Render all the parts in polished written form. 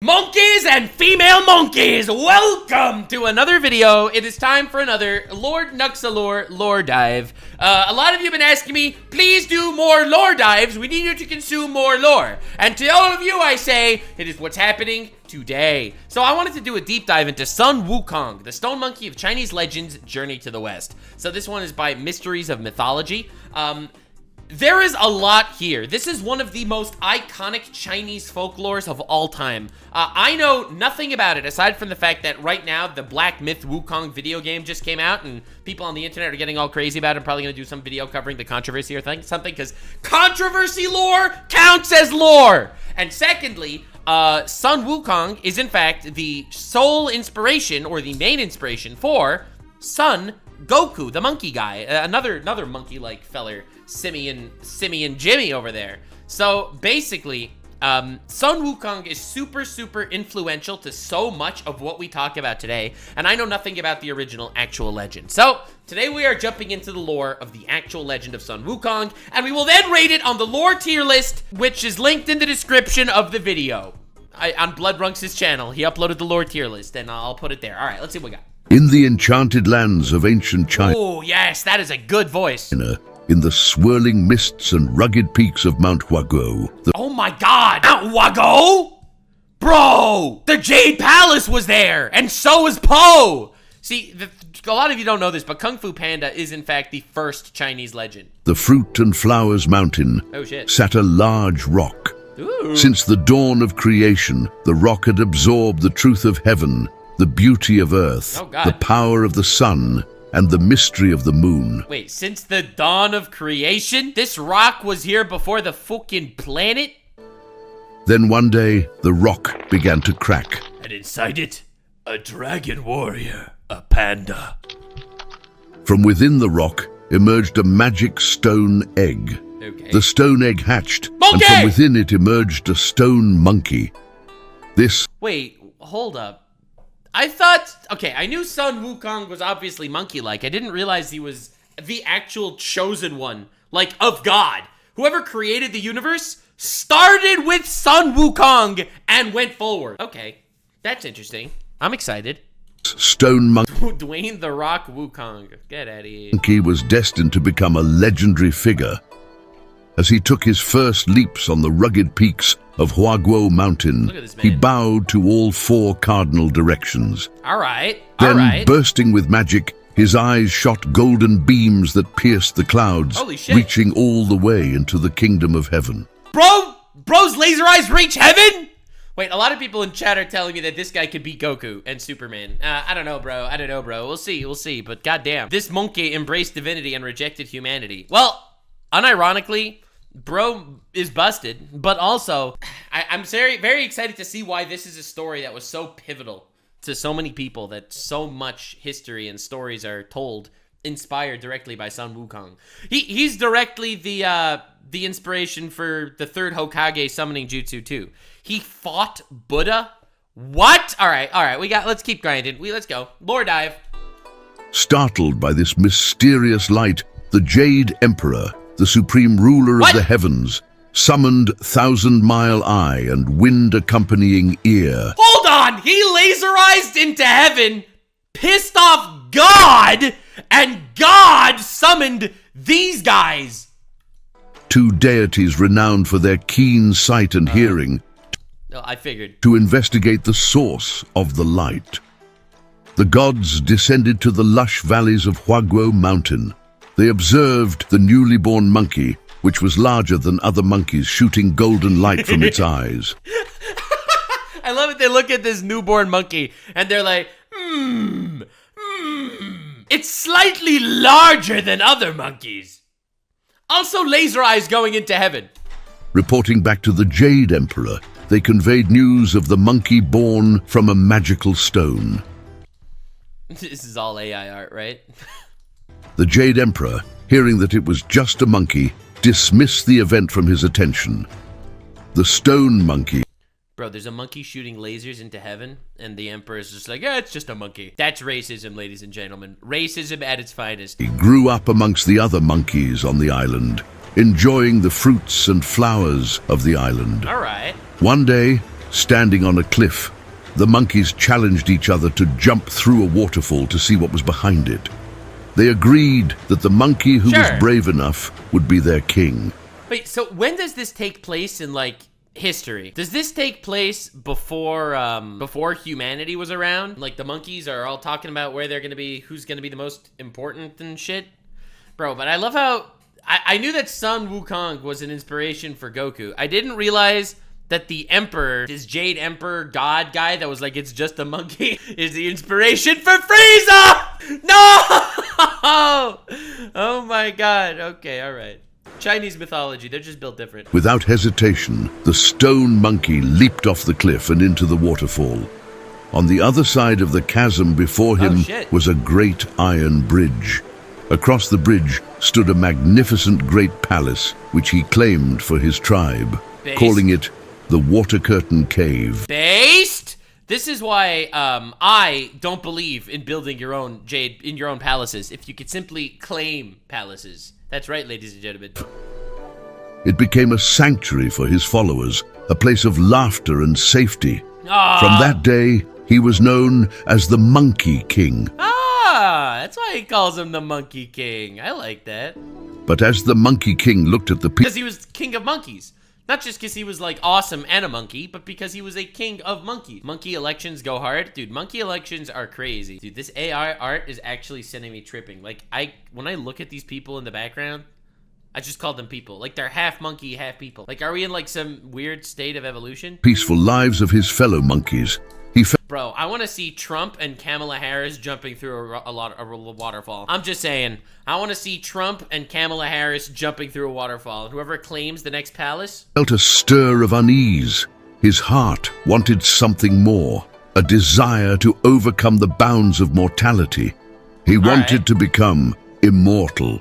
Monkeys and female monkeys, welcome to another video. It is time for another Lord Nuxanor lore dive. A lot of you have been asking me, please do more lore dives. We need you to consume more lore. And to all of you, I say, it is what's happening today. So I wanted to do a deep dive into Sun Wukong, the stone monkey of Chinese legends, Journey to the West. So this one is by Mysteries of Mythology. There is a lot here. This is one of the most iconic Chinese folklores of all time. I know nothing about it aside from the fact that right now the Black Myth Wukong video game just came out and people on the internet are getting all crazy about it. I'm probably going to do some video covering the controversy or something because controversy lore counts as lore. And secondly, Sun Wukong is in fact the sole inspiration or the main inspiration for Son Goku, the monkey guy, another monkey-like feller, Simian Jimmy over there. So basically, Sun Wukong is super influential to so much of what we talk about today, and I know nothing about the original actual legend. So today we are jumping into the lore of the actual legend of Sun Wukong, and we will then rate it on the lore tier list, which is linked in the description of the video. On Bloodrunks' channel, he uploaded the lore tier list, and I'll put it there. All right, let's see what we got. In the enchanted lands of ancient China. Oh, yes, that is a good voice. In the swirling mists and rugged peaks of Mount Huaguo. Oh my god! Mount Huaguo? Bro! The Jade Palace was there! And so was Po! See, a lot of you don't know this, but Kung Fu Panda is in fact the first Chinese legend. The Fruit and Flowers Mountain sat a large rock. Ooh. Since the dawn of creation, the rock had absorbed the truth of heaven, the beauty of earth, the power of the sun, and the mystery of the moon. Wait, since the dawn of creation? This rock was here before the fucking planet? Then one day, the rock began to crack. And inside it, a dragon warrior, a panda. From within the rock emerged a magic stone egg. Okay. The stone egg hatched, monkey! And from within it emerged a stone monkey. Wait, hold up. I thought, okay, I knew Sun Wukong was obviously monkey-like. I didn't realize he was the actual chosen one, like, of God. Whoever created the universe started with Sun Wukong and went forward. Okay, that's interesting. I'm excited. Stone monkey Dwayne the Rock Wukong. Get out of here. Monkey was destined to become a legendary figure. As he took his first leaps on the rugged peaks of Huaguo Mountain, he bowed to all four cardinal directions. Then, bursting with magic, his eyes shot golden beams that pierced the clouds, reaching all the way into the kingdom of heaven. Bro's laser eyes reach heaven? Wait, a lot of people in chat are telling me that this guy could beat Goku and Superman. I don't know, bro. We'll see. But goddamn, this monkey embraced divinity and rejected humanity. Well, unironically, bro is busted, but also, I'm very excited to see why this is a story that was so pivotal to so many people, that so much history and stories are told, inspired directly by Sun Wukong. He's directly the inspiration for the third Hokage summoning jutsu too. He fought Buddha? What? All right, let's keep grinding. Let's go. Lore dive. Startled by this mysterious light, the Jade Emperor, the supreme ruler of the heavens, summoned Thousand-Mile Eye and wind-accompanying ear. Hold on! He laserized into heaven, pissed off God, and God summoned these guys! Two deities renowned for their keen sight and hearing. I figured. To investigate the source of the light. The gods descended to the lush valleys of Huaguo Mountain. They observed the newly born monkey, which was larger than other monkeys, shooting golden light from its eyes. I love it. They look at this newborn monkey, and they're like, it's slightly larger than other monkeys. Also laser eyes going into heaven. Reporting back to the Jade Emperor, they conveyed news of the monkey born from a magical stone. This is all AI art, right? The Jade Emperor, hearing that it was just a monkey, dismissed the event from his attention. The stone monkey. Bro, there's a monkey shooting lasers into heaven, and the Emperor's just like, yeah, it's just a monkey. That's racism, ladies and gentlemen. Racism at its finest. He grew up amongst the other monkeys on the island, enjoying the fruits and flowers of the island. All right. One day, Standing on a cliff, the monkeys challenged each other to jump through a waterfall to see what was behind it. They agreed that the monkey who was brave enough would be their king. Wait, so when does this take place in, like, history? Does this take place before humanity was around? Like, the monkeys are all talking about where they're gonna be, who's gonna be the most important and shit? Bro, but I love how... I knew that Sun Wukong was an inspiration for Goku. I didn't realize that the Emperor, this Jade Emperor God guy that was like, it's just a monkey, is the inspiration for Frieza! No! Oh my god. Okay, alright. Chinese mythology, they're just built different. Without hesitation, the stone monkey leaped off the cliff and into the waterfall. On the other side of the chasm before him was a great iron bridge. Across the bridge stood a magnificent great palace, which he claimed for his tribe, calling it the Water Curtain Cave. Based? This is why I don't believe in building your own palaces if you could simply claim palaces. That's right, ladies and gentlemen. It became a sanctuary for his followers, a place of laughter and safety. From that day, he was known as the Monkey King. That's why he calls him the Monkey King. I like that. But as the Monkey King looked at the people... Because he was king of monkeys. Not just because he was, like, awesome and a monkey, but because he was a king of monkeys. Monkey elections go hard. Dude, monkey elections are crazy. Dude, this AI art is actually sending me tripping. Like, when I look at these people in the background, I just call them people. Like, they're half monkey, half people. Like, are we in, like, some weird state of evolution? Peaceful lives of his fellow monkeys. Bro, I want to see Trump and Kamala Harris jumping through a waterfall. I'm just saying, I want to see Trump and Kamala Harris jumping through a waterfall. Whoever claims the next palace felt a stir of unease. His heart wanted something more, a desire to overcome the bounds of mortality. He wanted to become immortal.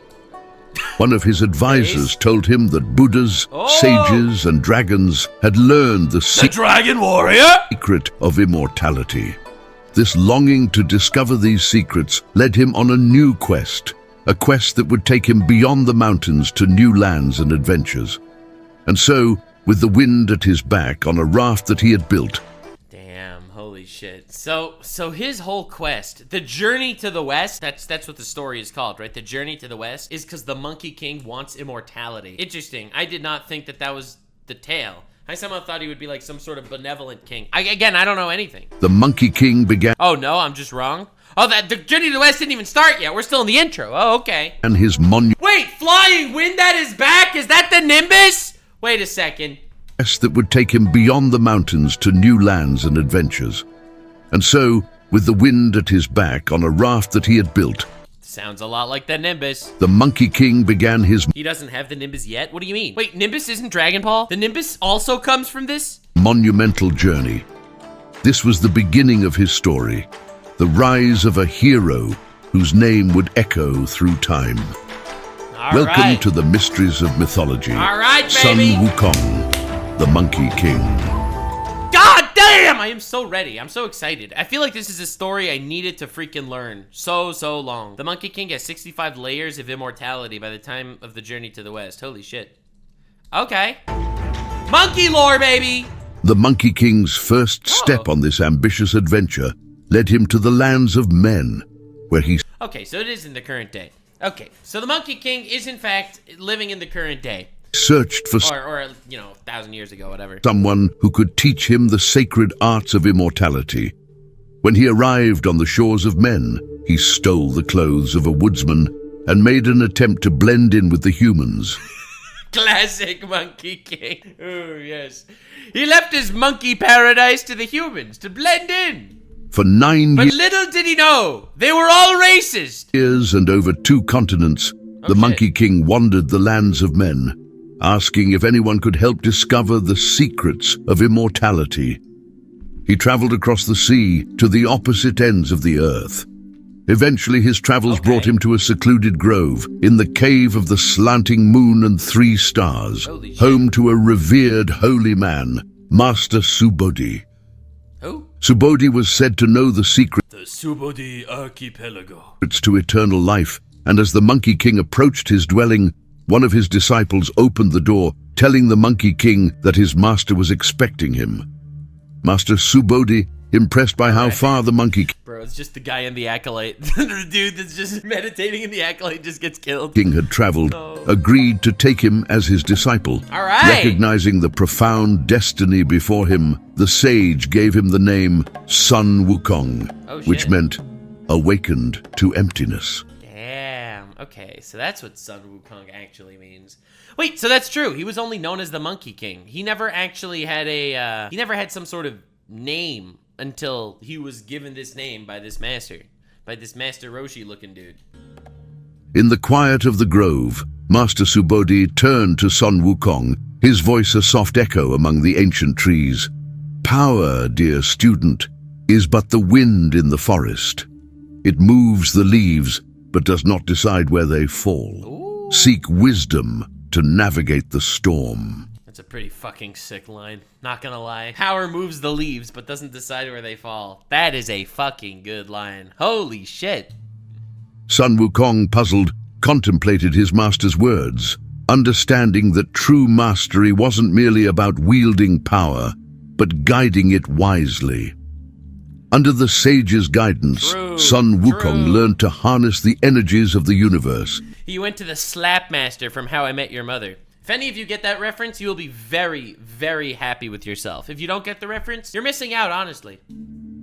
One of his advisors told him that Buddhas, sages, and dragons had learned the Dragon Warrior secret of immortality. This longing to discover these secrets led him on a new quest, a quest that would take him beyond the mountains to new lands and adventures. And so, with the wind at his back on a raft that he had built, holy shit. So his whole quest, the journey to the west, that's what the story is called, right? The journey to the west is because the Monkey King wants immortality. Interesting. I did not think that was the tale. I somehow thought he would be like some sort of benevolent king. Again, I don't know anything. The Monkey King began... Oh no, I'm just wrong. Oh, the journey to the west didn't even start yet. We're still in the intro. Oh, okay. And his Wait, flying wind at his back? Is that the Nimbus? Wait a second. That would take him beyond the mountains to new lands and adventures. And so, with the wind at his back on a raft that he had built... Sounds a lot like the Nimbus. The Monkey King began his... He doesn't have the Nimbus yet? What do you mean? Wait, Nimbus isn't Dragon Ball? The Nimbus also comes from this? Monumental journey. This was the beginning of his story. The rise of a hero whose name would echo through time. Welcome to the mysteries of mythology. All right, baby. Sun Wukong, the Monkey King. God damn! I am so ready. I'm so excited. I feel like this is a story I needed to freaking learn so long. The Monkey King has 65 layers of immortality by the time of the journey to the west. Holy shit. Okay. Monkey lore, baby! The Monkey King's first step on this ambitious adventure led him to the lands of men, where he... Okay, so it is in the current day. Okay, so the Monkey King is in fact living in the current day. Searched for... Or 1,000 years ago, whatever. Someone who could teach him the sacred arts of immortality. When he arrived on the shores of men, he stole the clothes of a woodsman and made an attempt to blend in with the humans. Classic Monkey King. Oh, yes. He left his monkey paradise to the humans to blend in. For 9 years... But little did he know, they were all racist. Years and over 2 continents, the Monkey King wandered the lands of men, asking if anyone could help discover the secrets of immortality. He traveled across the sea to the opposite ends of the earth. Eventually, his travels brought him to a secluded grove in the cave of the slanting moon and 3 stars, home to a revered holy man, Master Subodhi. Who? Subodhi was said to know the secret The Subodhi Archipelago. To eternal life, and as the Monkey King approached his dwelling, one of his disciples opened the door, telling the Monkey King that his master was expecting him. Master Subodhi, impressed by how far the monkey Bro, it's just the guy in the Acolyte. The dude that's just meditating in the Acolyte just gets killed. king had traveled, agreed to take him as his disciple. All right. Recognizing the profound destiny before him, the sage gave him the name Sun Wukong, which meant awakened to emptiness. Damn. Okay, so that's what Sun Wukong actually means. Wait, so that's true. He was only known as the Monkey King. He never actually had he never had some sort of name until he was given this name by this master Roshi looking dude. In the quiet of the grove, Master Subodhi turned to Sun Wukong, his voice a soft echo among the ancient trees. Power, dear student, is but the wind in the forest. It moves the leaves, but does not decide where they fall. Ooh. Seek wisdom to navigate the storm. That's a pretty fucking sick line. Not gonna lie. Power moves the leaves, but doesn't decide where they fall. That is a fucking good line. Holy shit. Sun Wukong, puzzled, contemplated his master's words, understanding that true mastery wasn't merely about wielding power, but guiding it wisely. Under the sage's guidance, Sun Wukong learned to harness the energies of the universe. He went to the Slap Master from How I Met Your Mother. If any of you get that reference, you will be very, very happy with yourself. If you don't get the reference, you're missing out, honestly.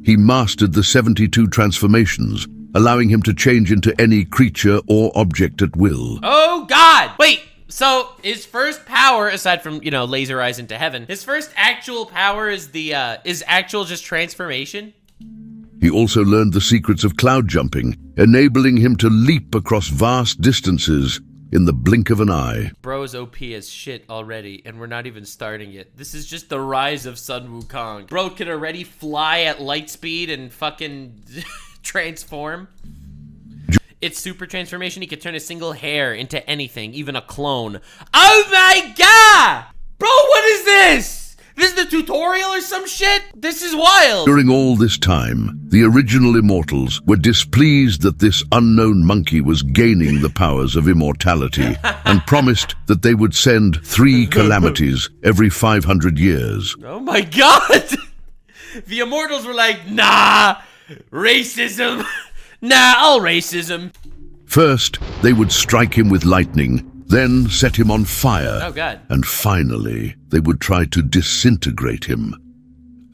He mastered the 72 transformations, allowing him to change into any creature or object at will. Oh, God! Wait, so his first power, aside from, laser eyes into heaven, his first actual power is is actual just transformation? He also learned the secrets of cloud jumping, enabling him to leap across vast distances in the blink of an eye. Bro's OP as shit already, and we're not even starting yet. This is just the rise of Sun Wukong. Bro can already fly at light speed and fucking transform. It's super transformation. He could turn a single hair into anything, even a clone. Oh my god! Bro, what is this? This is the tutorial or some shit? This is wild. During all this time, the original immortals were displeased that this unknown monkey was gaining the powers of immortality and promised that they would send 3 calamities every 500 years. Oh my god! The immortals were like, nah, racism. Nah, all racism. First, they would strike him with lightning, then set him on fire. Oh, God. And finally, they would try to disintegrate him.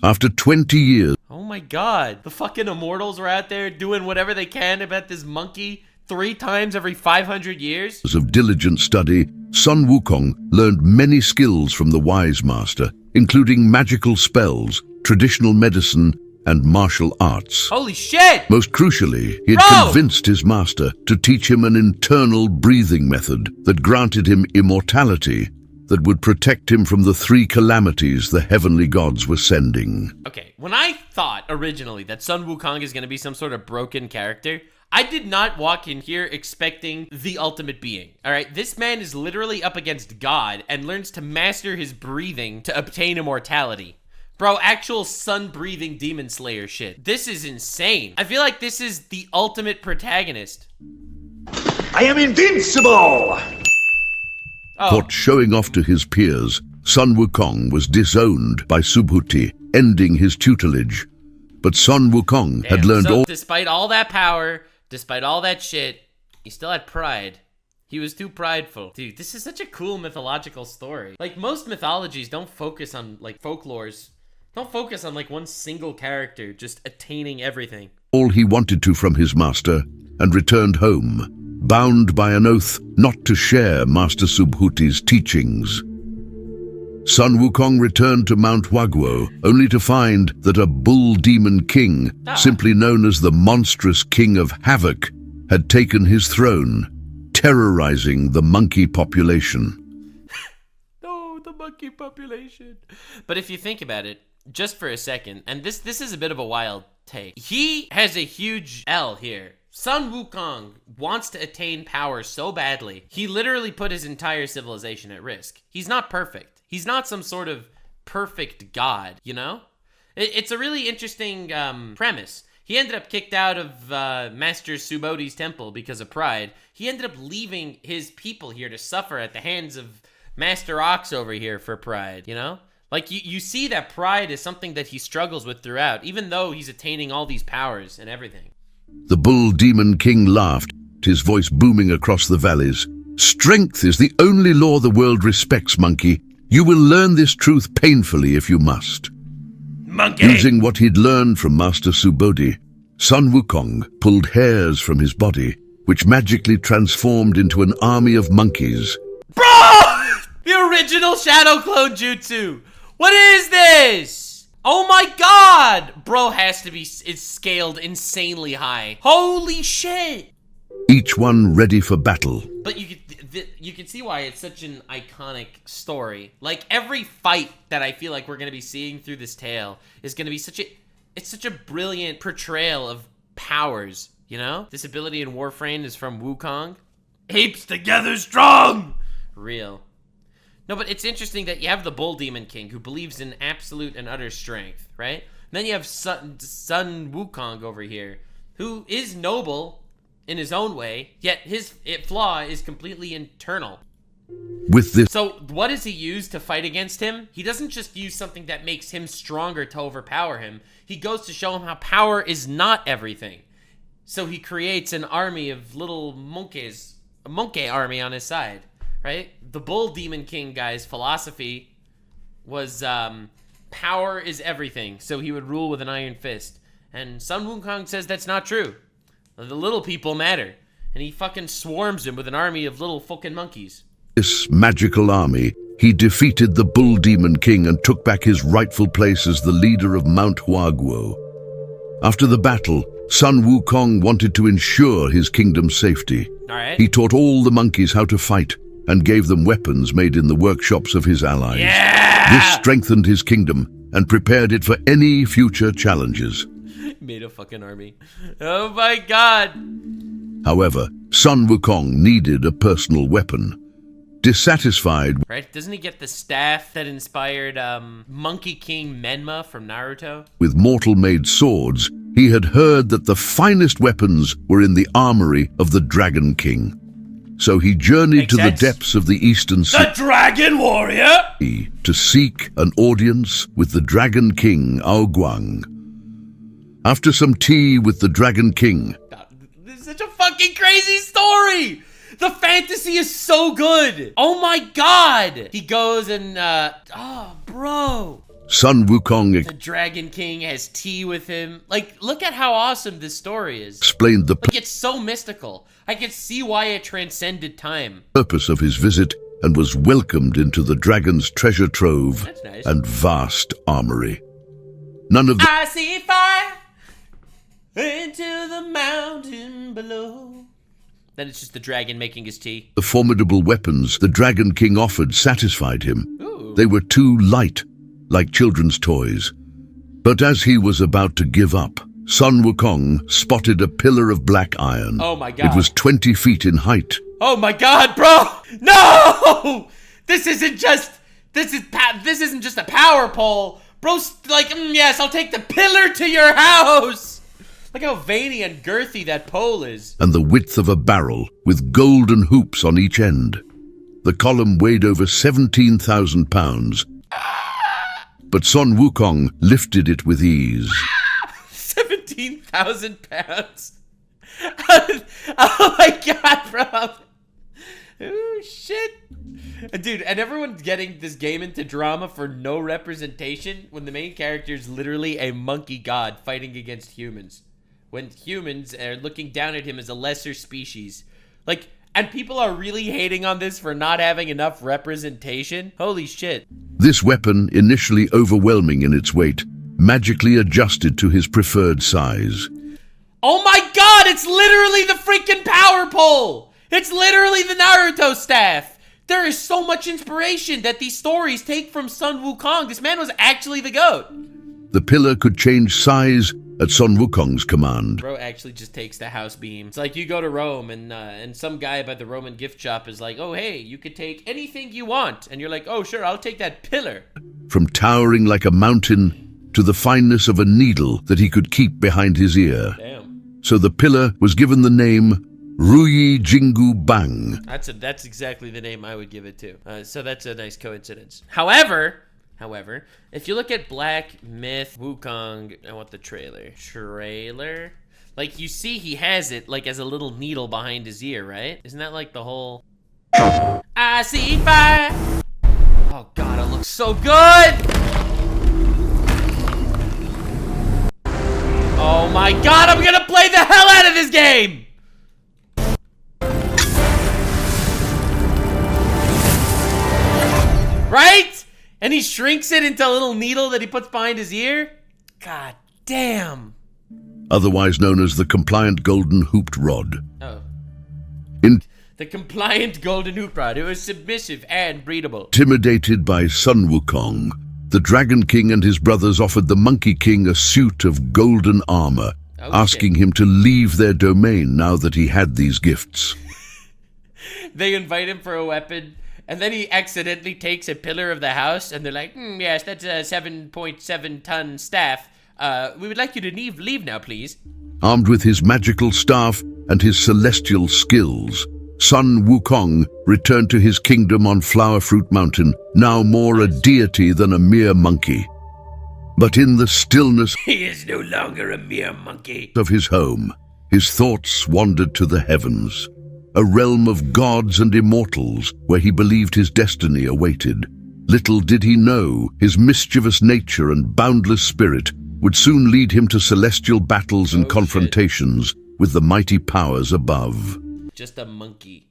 After 20 years Oh my god. The fucking immortals were out there doing whatever they can about this monkey 3 times every 500 years. of diligent study, Sun Wukong learned many skills from the wise master, including magical spells, traditional medicine, and martial arts. Holy shit! Most crucially, he had convinced his master to teach him an internal breathing method that granted him immortality that would protect him from the 3 calamities the heavenly gods were sending. Okay, when I thought originally that Sun Wukong is going to be some sort of broken character, I did not walk in here expecting the ultimate being. All right, this man is literally up against God and learns to master his breathing to obtain immortality. Bro, actual sun-breathing demon slayer shit. This is insane. I feel like this is the ultimate protagonist. I am invincible! Caught showing off to his peers, Sun Wukong was disowned by Subhuti, ending his tutelage. But Sun Wukong had learned all. Despite all that power, despite all that shit, he still had pride. He was too prideful. Dude, this is such a cool mythological story. Like, most mythologies don't focus on, like, folklores. Don't focus on, like, one single character just attaining everything. All he wanted to from his master, and returned home, bound by an oath not to share Master Subhuti's teachings. Sun Wukong returned to Mount Wagwo, only to find that a bull demon king, simply known as the monstrous King of Havoc, had taken his throne, terrorizing the monkey population. No, the monkey population. But if you think about it, just for a second, and this is a bit of a wild take, he has a huge L here. Sun Wukong wants to attain power so badly, he literally put his entire civilization at risk. He's not perfect. He's not some sort of perfect god, you know? It's a really interesting premise. He ended up kicked out of Master Subodhi's temple because of pride. He ended up leaving his people here to suffer at the hands of Master Ox over here for pride, you know? Like, you see that pride is something that he struggles with throughout, even though he's attaining all these powers and everything. The bull demon king laughed, his voice booming across the valleys. Strength is the only law the world respects, monkey. You will learn this truth painfully if you must. Monkey! Using what he'd learned from Master Subodhi, Sun Wukong pulled hairs from his body, which magically transformed into an army of monkeys. Bro! The original Shadow Clone Jutsu! What is this? Oh my god! Bro has to be scaled insanely high. Holy shit! Each one ready for battle. But you can see why it's such an iconic story. Like, every fight that I feel like we're going to be seeing through this tale is going to be such a brilliant portrayal of powers, you know? This ability in Warframe is from Wukong. Apes together strong! Real. No, but it's interesting that you have the Bull Demon King who believes in absolute and utter strength, right? And then you have Sun Wukong over here, who is noble in his own way, yet his flaw is completely internal. With this, So what does he use to fight against him? He doesn't just use something that makes him stronger to overpower him. He goes to show him how power is not everything. So he creates an army of little monkeys, a monkey army on his side, right? The Bull Demon King guy's philosophy was power is everything, so he would rule with an iron fist. And Sun Wukong says that's not true. The little people matter. And he fucking swarms him with an army of little fucking monkeys. This magical army, he defeated the Bull Demon King and took back his rightful place as the leader of Mount Huaguo. After the battle, Sun Wukong wanted to ensure his kingdom's safety. All right. He taught all the monkeys how to fight and gave them weapons made in the workshops of his allies. Yeah! This strengthened his kingdom and prepared it for any future challenges. Made a fucking army. Oh my god. However, Sun Wukong needed a personal weapon. Dissatisfied Right? Doesn't he get the staff that inspired Monkey King Menma from Naruto? with mortal-made swords, he had heard that the finest weapons were in the armory of the Dragon King. So he journeyed Makes to sense. the depths of the Eastern Sea The Dragon Warrior! to seek an audience with the Dragon King Aoguang. After some tea with the Dragon King, This is such a fucking crazy story! The fantasy is so good! Oh my god! He goes and, oh, bro. Sun Wukong The Dragon King has tea with him. Like, look at how awesome this story is. explained the Like, it's so mystical. I can see why it transcended time. purpose of his visit and was welcomed into the dragon's treasure trove That's nice. and vast armory. None of the I see fire into the mountain below. Then it's just the dragon making his tea. formidable weapons the Dragon King offered satisfied him. Ooh. They were too light, like children's toys. But as he was about to give up, Sun Wukong spotted a pillar of black iron. Oh my god. It was 20 feet in height. Oh my god, bro! No! This isn't just a power pole. Bro's like, yes, I'll take the pillar to your house. Look how veiny and girthy that pole is. And the width of a barrel, with golden hoops on each end. The column weighed over 17,000 pounds, but Sun Wukong lifted it with ease. 17,000 pounds. Oh my god, bro. Oh shit. Dude, and everyone's getting this game into drama for no representation when the main character is literally a monkey god fighting against humans. When humans are looking down at him as a lesser species. Like, and people are really hating on this for not having enough representation. Holy shit. This weapon, initially overwhelming in its weight, magically adjusted to his preferred size. Oh my god, it's literally the freaking power pole! It's literally the Naruto staff! There is so much inspiration that these stories take from Sun Wukong. This man was actually the GOAT. The pillar could change size at Sun Wukong's command. Bro actually just takes the house beam. It's like you go to Rome and some guy by the Roman gift shop is like, oh hey, you could take anything you want. And you're like, oh sure, I'll take that pillar. From towering like a mountain to the fineness of a needle that he could keep behind his ear. Damn. So the pillar was given the name Ruyi Jingu Bang. That's exactly the name I would give it to. So that's a nice coincidence. However, However, if you look at Black Myth Wukong, I want the trailer. Like, you see he has it, like, as a little needle behind his ear, right? Isn't that, like, the whole... I see fire! Oh, God, it looks so good! Oh, my God, I'm gonna play the hell out of this game! Right? And he shrinks it into a little needle that he puts behind his ear? God damn. Otherwise known as the compliant golden hooped rod. Oh. In The compliant golden hoop rod. It was submissive and breedable. Intimidated by Sun Wukong, the Dragon King and his brothers offered the Monkey King a suit of golden armor, asking him to leave their domain now that he had these gifts. They invite him for a weapon, and then he accidentally takes a pillar of the house, and they're like, yes, that's a 7.7-ton staff. We would like you to leave now, please. Armed with his magical staff and his celestial skills, Sun Wukong returned to his kingdom on Flower Fruit Mountain, now more a deity than a mere monkey. But in the stillness He is no longer a mere monkey. of his home, his thoughts wandered to the heavens, a realm of gods and immortals where he believed his destiny awaited. Little did he know his mischievous nature and boundless spirit would soon lead him to celestial battles and confrontations with the mighty powers above. Just a monkey.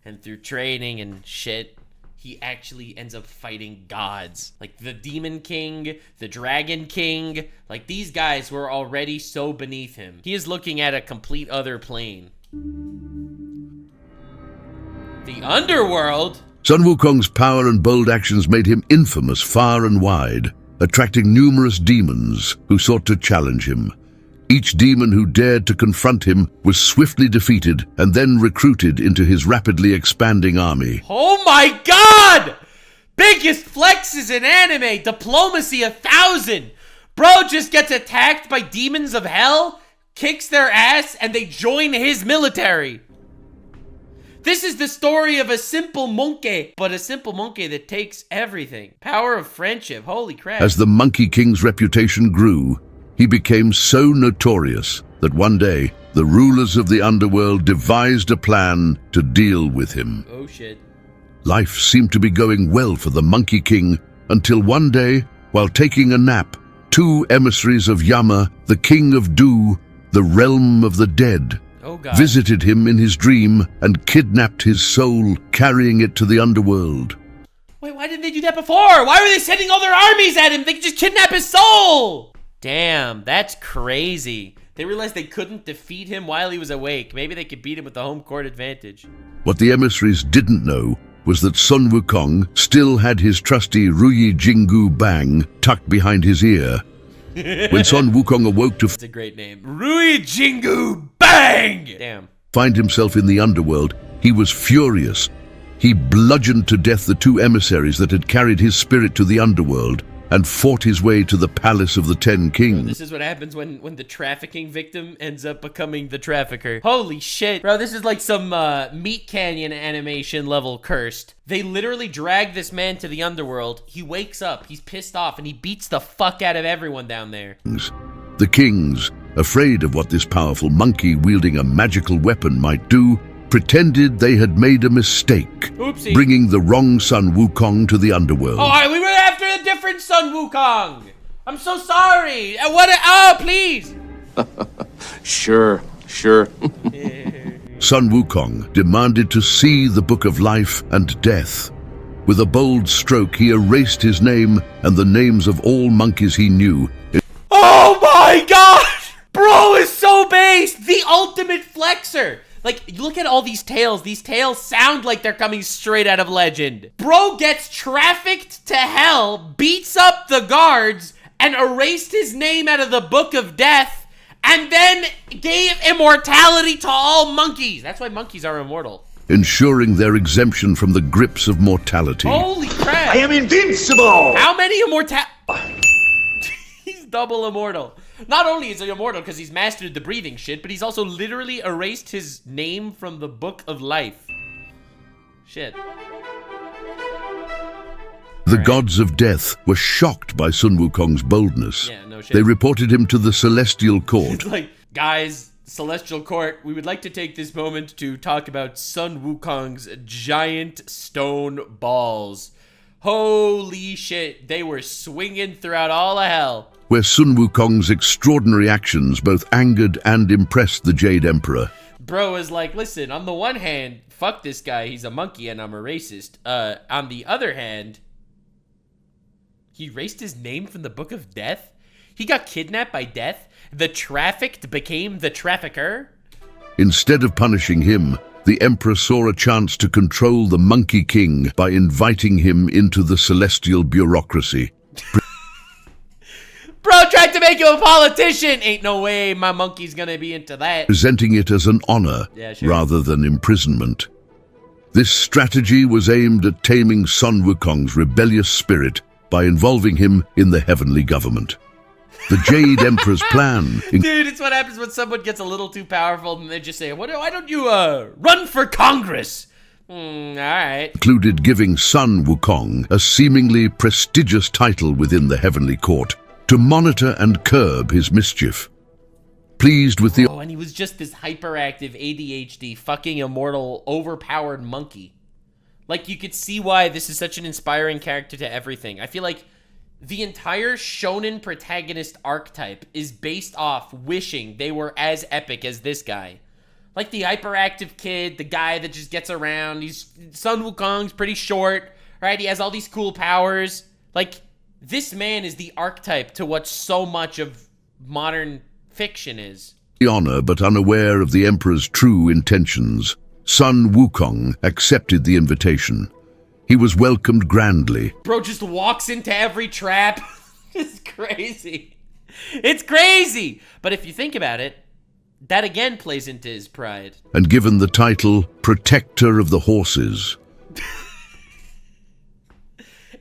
And through training and shit, he actually ends up fighting gods. Like the Demon King, the Dragon King. Like these guys were already so beneath him. He is looking at a complete other plane. The underworld? Sun Wukong's power and bold actions made him infamous far and wide, attracting numerous demons who sought to challenge him. Each demon who dared to confront him was swiftly defeated and then recruited into his rapidly expanding army. Oh my god! Biggest flexes in anime! Diplomacy 1,000! Bro just gets attacked by demons of hell, kicks their ass, and they join his military. This is the story of a simple monkey, but a simple monkey that takes everything. Power of friendship, holy crap. As the Monkey King's reputation grew, he became so notorious that one day, the rulers of the underworld devised a plan to deal with him. Oh shit. Life seemed to be going well for the Monkey King until one day, while taking a nap, two emissaries of Yama, the King of Du, the realm of the dead, visited him in his dream and kidnapped his soul, carrying it to the underworld. Wait, why didn't they do that before? Why were they sending all their armies at him? They could just kidnap his soul! Damn, that's crazy. They realized they couldn't defeat him while he was awake. Maybe they could beat him with the home court advantage. What the emissaries didn't know was that Sun Wukong still had his trusty Ruyi Jingu Bang tucked behind his ear. When Sun Wukong awoke to That's a great name. Rui Jingu Bang! Damn. find himself in the underworld, he was furious. He bludgeoned to death the two emissaries that had carried his spirit to the underworld and fought his way to the palace of the 10 Kings. This is what happens when the trafficking victim ends up becoming the trafficker. Holy shit. Bro, this is like some Meat Canyon animation level cursed. They literally drag this man to the underworld. He wakes up, he's pissed off, and he beats the fuck out of everyone down there. The kings, afraid of what this powerful monkey wielding a magical weapon might do, pretended they had made a mistake, Oopsie. bringing the wrong Sun Wukong to the underworld. Oh, we were after a different Sun Wukong. I'm so sorry. Please. Sure. Sun Wukong demanded to see the Book of Life and Death. With a bold stroke, he erased his name and the names of all monkeys he knew. Oh my god! Bro is so based! The ultimate flexer! Like, look at all these tails. These tails sound like they're coming straight out of Legend. Bro gets trafficked to hell, beats up the guards, and erased his name out of the Book of Death, and then gave immortality to all monkeys. That's why monkeys are immortal. Ensuring their exemption from the grips of mortality. Holy crap! I am invincible! How many He's double immortal. Not only is he immortal because he's mastered the breathing shit, but he's also literally erased his name from the Book of Life. Shit. The gods of death were shocked by Sun Wukong's boldness. Yeah, no shit. They reported him to the celestial court. It's like, guys, Celestial Court, we would like to take this moment to talk about Sun Wukong's giant stone balls. Holy shit, they were swinging throughout all of hell. Where Sun Wukong's extraordinary actions both angered and impressed the Jade Emperor. Bro is like, listen, on the one hand, fuck this guy, he's a monkey and I'm a racist. On the other hand, he erased his name from the Book of Death? He got kidnapped by death? The trafficked became the trafficker? Instead of punishing him, the Emperor saw a chance to control the Monkey King by inviting him into the celestial bureaucracy. Bro tried to make you a politician! Ain't no way my monkey's gonna be into that. Presenting it as an honor rather than imprisonment. This strategy was aimed at taming Sun Wukong's rebellious spirit by involving him in the heavenly government. The Jade Emperor's plan... Dude, it's what happens when someone gets a little too powerful and they just say, why don't you run for Congress? Alright. Included giving Sun Wukong a seemingly prestigious title within the heavenly court to monitor and curb his mischief. Pleased with the... Oh, and he was just this hyperactive ADHD fucking immortal overpowered monkey. Like, you could see why this is such an inspiring character to everything. I feel like the entire shonen protagonist archetype is based off wishing they were as epic as this guy. Like the hyperactive kid, the guy that just gets around. Sun Wukong's pretty short, right? He has all these cool powers. Like, this man is the archetype to what so much of modern fiction is. Honor, but unaware of the Emperor's true intentions, Sun Wukong accepted the invitation. He was welcomed grandly. Bro just walks into every trap. It's crazy. It's crazy. But if you think about it, that again plays into his pride. And given the title Protector of the Horses.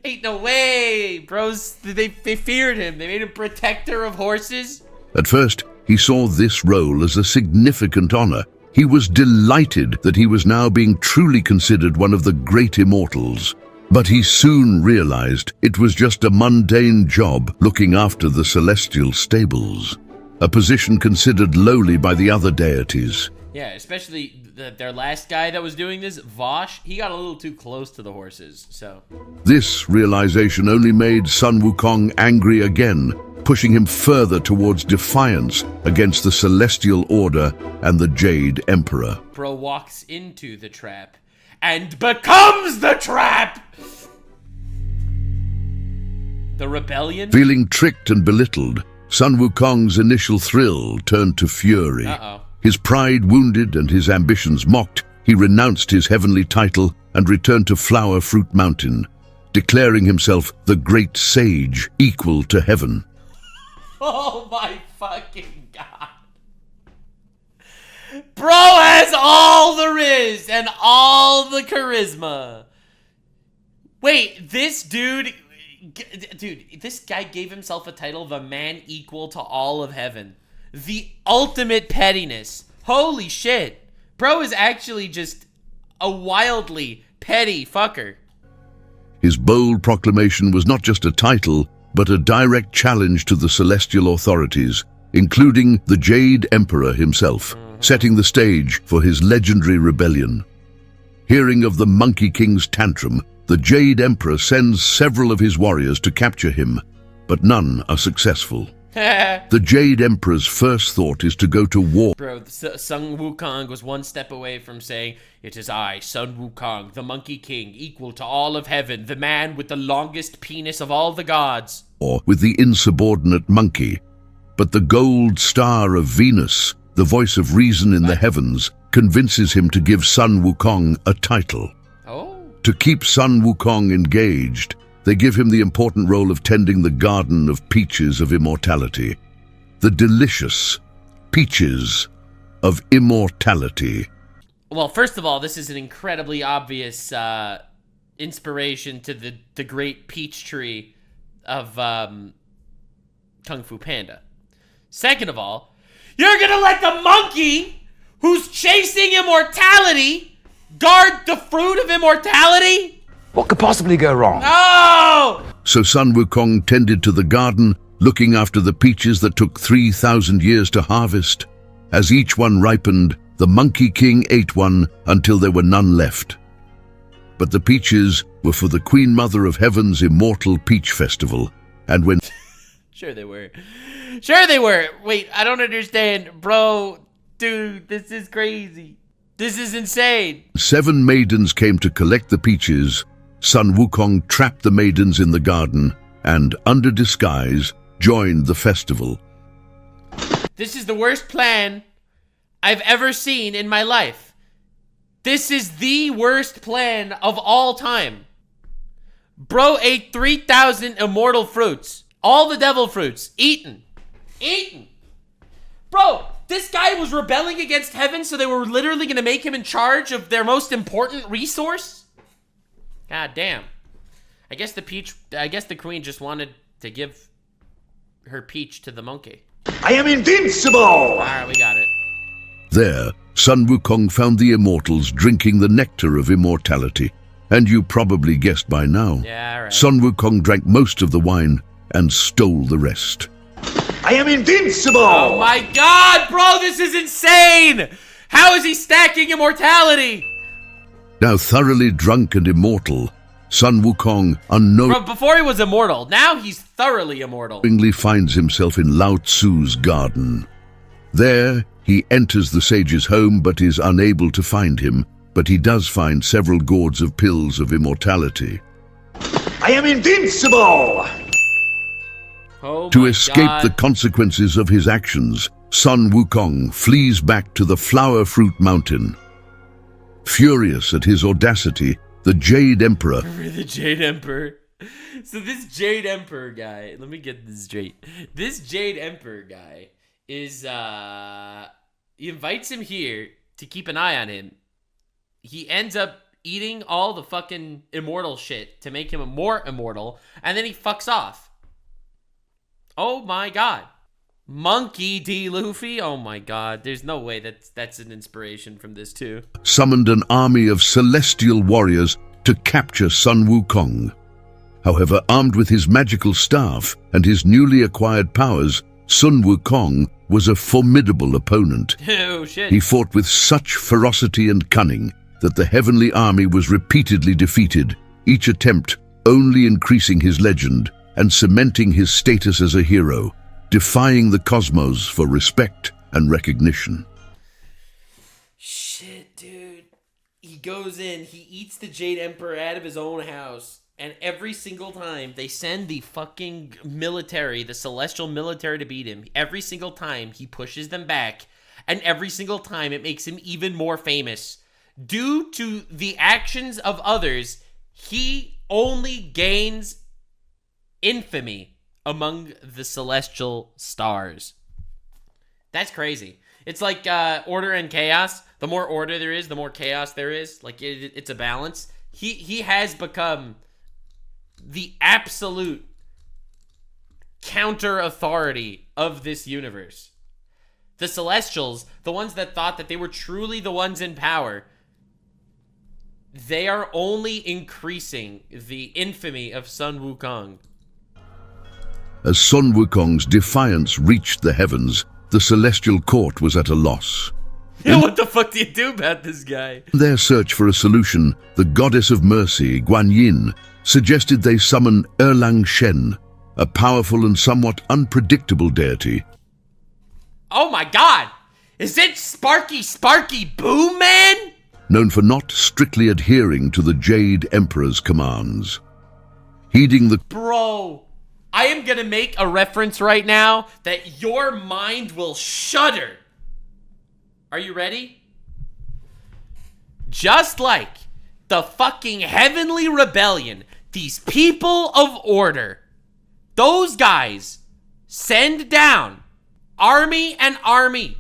Ain't no way, bros. They feared him. They made him Protector of Horses. At first, he saw this role as a significant honor. He was delighted that he was now being truly considered one of the great immortals. But he soon realized it was just a mundane job looking after the celestial stables, a position considered lowly by the other deities. Yeah, especially their last guy that was doing this, Vosh, he got a little too close to the horses, so... This realization only made Sun Wukong angry again, pushing him further towards defiance against the Celestial Order and the Jade Emperor. Bro walks into the trap and becomes the trap! The rebellion? Feeling tricked and belittled, Sun Wukong's initial thrill turned to fury. Uh-oh. His pride wounded and his ambitions mocked, he renounced his heavenly title and returned to Flower Fruit Mountain, declaring himself the great sage equal to heaven. Oh my fucking god. Bro has all the riz and all the charisma. Wait, this dude, this guy gave himself a title, the man equal to all of heaven. The ultimate pettiness. Holy shit. Bro is actually just a wildly petty fucker. His bold proclamation was not just a title, but a direct challenge to the celestial authorities, including the Jade Emperor himself, setting the stage for his legendary rebellion. Hearing of the Monkey King's tantrum, the Jade Emperor sends several of his warriors to capture him, but none are successful. The Jade Emperor's first thought is to go to war. Bro, Sun Wukong was one step away from saying, "It is I, Sun Wukong, the Monkey King, equal to all of heaven, the man with the longest penis of all the gods." Or with the insubordinate monkey. But the gold star of Venus, the voice of reason in the heavens, convinces him to give Sun Wukong a title. Oh. To keep Sun Wukong engaged, they give him the important role of tending the garden of peaches of immortality. The delicious peaches of immortality. Well, first of all, this is an incredibly obvious inspiration to the great peach tree of Kung Fu Panda. Second of all, you're gonna let the monkey who's chasing immortality guard the fruit of immortality? What could possibly go wrong? No! So Sun Wukong tended to the garden, looking after the peaches that took 3,000 years to harvest. As each one ripened, the Monkey King ate one until there were none left. But the peaches were for the Queen Mother of Heaven's immortal Peach Festival, and when... Sure they were. Sure they were. Wait, I don't understand. Bro, dude, this is crazy. This is insane. 7 maidens came to collect the peaches, Sun Wukong trapped the maidens in the garden and, under disguise, joined the festival. This is the worst plan I've ever seen in my life. This is the worst plan of all time. Bro ate 3,000 immortal fruits. All the devil fruits. Eaten. Bro, this guy was rebelling against heaven, so they were literally going to make him in charge of their most important resource? God damn. I guess the queen just wanted to give her peach to the monkey. I am invincible! Alright, we got it. There, Sun Wukong found the immortals drinking the nectar of immortality. And you probably guessed by now. Yeah, alright. Sun Wukong drank most of the wine and stole the rest. I am invincible! Oh my god, bro, this is insane! How is he stacking immortality? Now thoroughly drunk and immortal, Sun Wukong Bro, before he was immortal, now he's thoroughly immortal. unknowingly finds himself in Lao Tzu's garden. There, he enters the sage's home but is unable to find him, but he does find several gourds of pills of immortality. I am invincible! Oh To my escape God. the consequences of his actions, Sun Wukong flees back to the Flower Fruit Mountain. Furious at his audacity, the Jade Emperor The Jade Emperor. So this Jade Emperor guy, let me get this straight. This Jade Emperor guy is, he invites him here to keep an eye on him. He ends up eating all the fucking immortal shit to make him more immortal, and then he fucks off. Oh my god. Monkey D. Luffy? Oh my god. There's no way that's an inspiration from this too. summoned an army of celestial warriors to capture Sun Wukong. However, armed with his magical staff and his newly acquired powers, Sun Wukong was a formidable opponent. Oh shit. He fought with such ferocity and cunning that the heavenly army was repeatedly defeated, each attempt only increasing his legend and cementing his status as a hero, defying the cosmos for respect and recognition. Shit, dude. He goes in, he eats the Jade Emperor out of his own house, and every single time they send the fucking military, the celestial military, to beat him. Every single time he pushes them back, and every single time it makes him even more famous. Due to the actions of others, he only gains infamy among the celestial stars. That's crazy. It's like order and chaos. The more order there is, the more chaos there is. Like it's a balance. He has become the absolute counter authority of this universe. The Celestials, the ones that thought that they were truly the ones in power, they are only increasing the infamy of Sun Wukong. As Sun Wukong's defiance reached the heavens, the celestial court was at a loss. What the fuck do you do about this guy? In their search for a solution, the goddess of mercy, Guan Yin, suggested they summon Erlang Shen, a powerful and somewhat unpredictable deity. Oh my god! Is it Sparky Boom Man? Known for not strictly adhering to the Jade Emperor's commands. Heeding the Bro, I am gonna make a reference right now that your mind will shudder. Are you ready? Just like the fucking Heavenly Rebellion, these people of order, those guys send down army and army,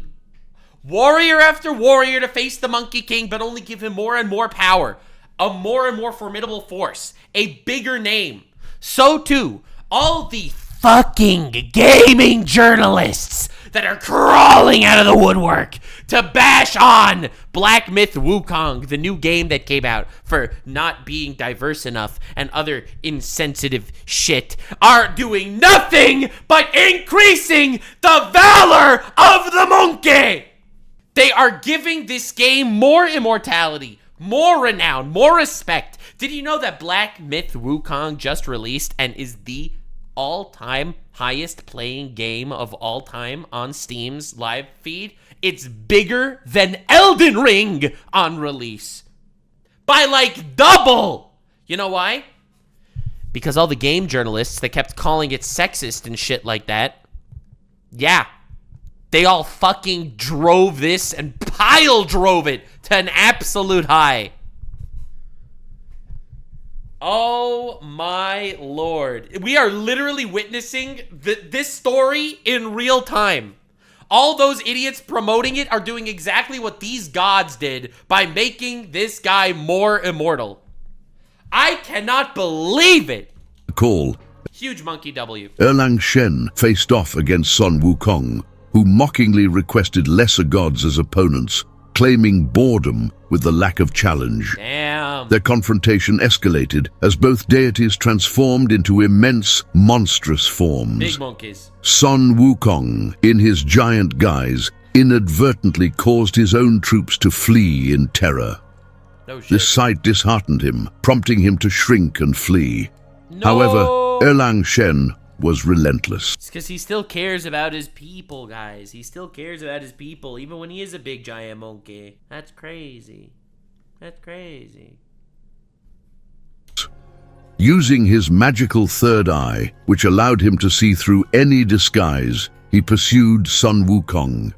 warrior after warrior to face the Monkey King, but only give him more and more power, a more and more formidable force, a bigger name. So too, all the fucking gaming journalists, that are crawling out of the woodwork to bash on Black Myth Wukong, the new game that came out for not being diverse enough and other insensitive shit, are doing nothing but increasing the valor of the monkey. They are giving this game more immortality, more renown, more respect. Did you know that Black Myth Wukong just released and is the all-time highest playing game of all time on Steam's live feed? It's bigger than Elden Ring on release. By like double! You know why? Because all the game journalists that kept calling it sexist and shit like that, yeah, they all fucking drove this and pile drove it to an absolute high. Oh my lord. We are literally witnessing this story in real time. All those idiots promoting it are doing exactly what these gods did by making this guy more immortal. I cannot believe it. Call. Huge monkey W. Erlang Shen faced off against Sun Wukong, who mockingly requested lesser gods as opponents, claiming boredom with the lack of challenge. Damn. Their confrontation escalated as both deities transformed into immense, monstrous forms. Big monkeys. Sun Wukong, in his giant guise, inadvertently caused his own troops to flee in terror. No shit. This sight disheartened him, prompting him to shrink and flee. No. However, Erlang Shen was relentless. It's because he still cares about his people, guys. He still cares about his people, even when he is a big giant monkey. That's crazy. That's crazy. Using his magical third eye, which allowed him to see through any disguise, he pursued Sun Wukong.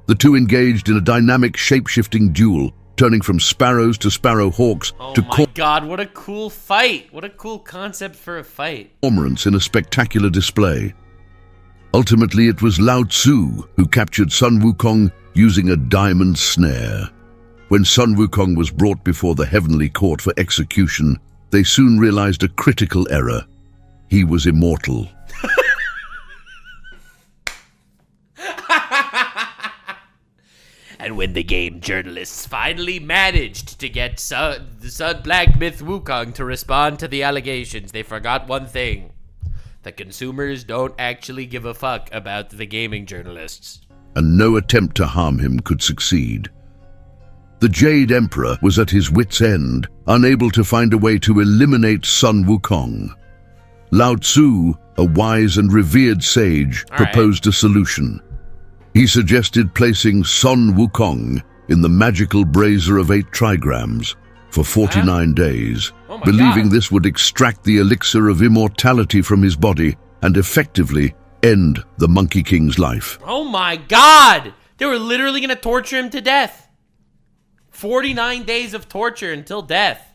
The two engaged in a dynamic shape-shifting duel, turning from sparrows to sparrowhawks to Oh my god, what a cool fight. What a cool concept for a fight. cormorants in a spectacular display. Ultimately, it was Lao Tzu who captured Sun Wukong using a diamond snare. When Sun Wukong was brought before the heavenly court for execution, they soon realized a critical error. He was immortal. And when the game journalists finally managed to get the Black Myth Wukong to respond to the allegations, they forgot one thing. The consumers don't actually give a fuck about the gaming journalists. And no attempt to harm him could succeed. The Jade Emperor was at his wit's end, unable to find a way to eliminate Sun Wukong. Lao Tzu, a wise and revered sage, proposed a solution. He suggested placing Sun Wukong in the magical brazier of 8 trigrams for 49 days, believing this would extract the elixir of immortality from his body and effectively end the Monkey King's life. Oh my god! They were literally gonna torture him to death. 49 days of torture until death.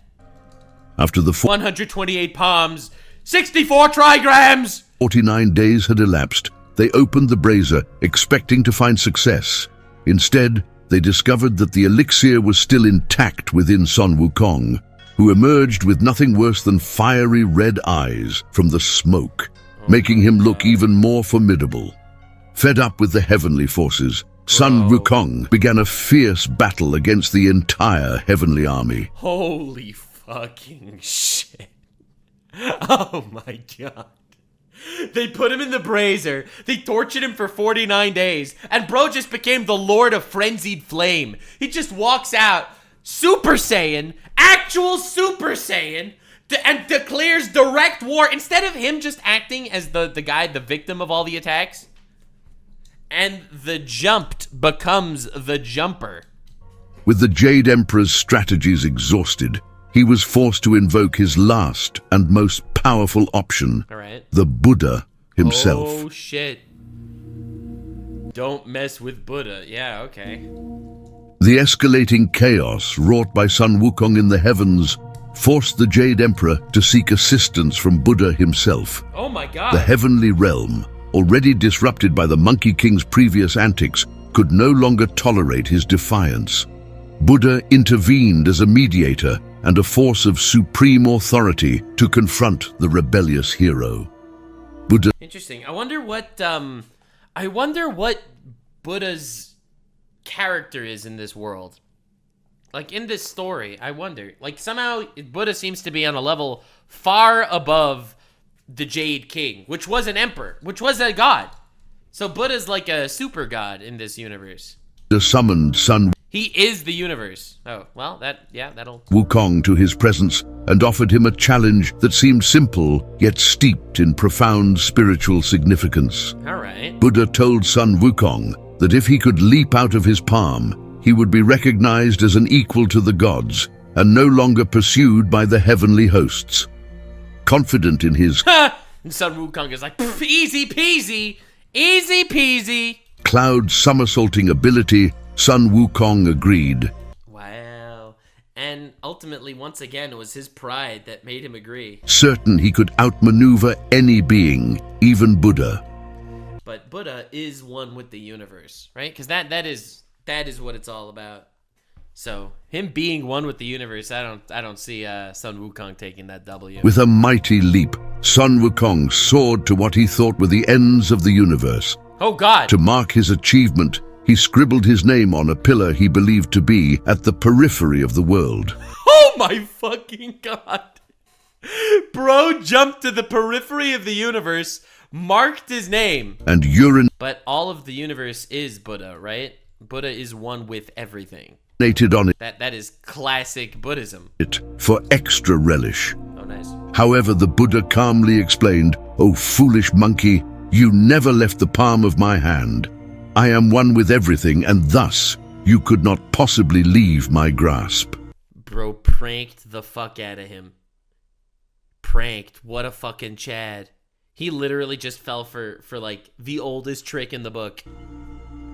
After the 128 palms, 64 trigrams! 49 days had elapsed, they opened the brazier, expecting to find success. Instead, they discovered that the elixir was still intact within Sun Wukong, who emerged with nothing worse than fiery red eyes from the smoke, making him look even more formidable. Fed up with the heavenly forces, Sun Wukong began a fierce battle against the entire heavenly army. Holy fucking shit. Oh my god. They put him in the brazier, they tortured him for 49 days, and bro just became the Lord of Frenzied Flame. He just walks out, Super Saiyan, actual Super Saiyan, and declares direct war, instead of him just acting as the guy, the victim of all the attacks. And the jumped becomes the jumper. With the Jade Emperor's strategies exhausted, he was forced to invoke his last and most powerful option, the Buddha himself. Oh shit. Don't mess with Buddha. Yeah, okay. The escalating chaos wrought by Sun Wukong in the heavens forced the Jade Emperor to seek assistance from Buddha himself. Oh my god. The heavenly realm, already disrupted by the Monkey King's previous antics, could no longer tolerate his defiance. Buddha intervened as a mediator and a force of supreme authority to confront the rebellious hero. Buddha. Interesting. I wonder what Buddha's character is in this world. Like, in this story, I wonder. Like, somehow, Buddha seems to be on a level far above the Jade King, which was an emperor, which was a god. So Buddha's like a super god in this universe. The summoned Sun He is the universe. Oh, well, that'll... Wukong to his presence and offered him a challenge that seemed simple, yet steeped in profound spiritual significance. All right. Buddha told Sun Wukong that if he could leap out of his palm, he would be recognized as an equal to the gods and no longer pursued by the heavenly hosts. Confident in his And Sun Wukong is like, easy peasy, easy peasy. cloud somersaulting ability, Sun Wukong agreed. Wow. And ultimately, once again, it was his pride that made him agree. Certain he could outmaneuver any being, even Buddha. But Buddha is one with the universe, right? Because that is what it's all about. So him being one with the universe, I don't see Sun Wukong taking that W. With a mighty leap, Sun Wukong soared to what he thought were the ends of the universe. Oh God! To mark his achievement, he scribbled his name on a pillar he believed to be at the periphery of the world. Oh my fucking God! Bro jumped to the periphery of the universe, marked his name, And urinated but all of the universe is Buddha, right? Buddha is one with everything. on That is classic Buddhism. it for extra relish. Oh, nice. However, the Buddha calmly explained, "O foolish monkey, you never left the palm of my hand. I am one with everything, and thus you could not possibly leave my grasp." Bro pranked the fuck out of him. Pranked. What a fucking Chad. He literally just fell for like the oldest trick in the book.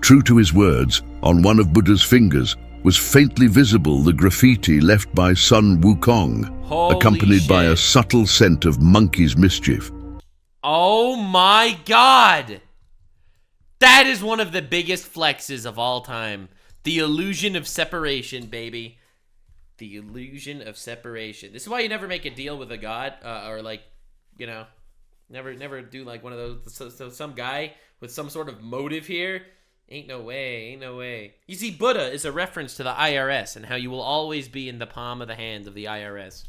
True to his words, on one of Buddha's fingers was faintly visible the graffiti left by Sun Wukong, Holy accompanied by shit. a subtle scent of monkey's mischief. Oh my God! That is one of the biggest flexes of all time. The illusion of separation, baby. The illusion of separation. This is why you never make a deal with a god, or like, you know, never do like one of those. So some guy with some sort of motive here. Ain't no way, ain't no way. You see, Buddha is a reference to the IRS and how you will always be in the palm of the hand of the IRS.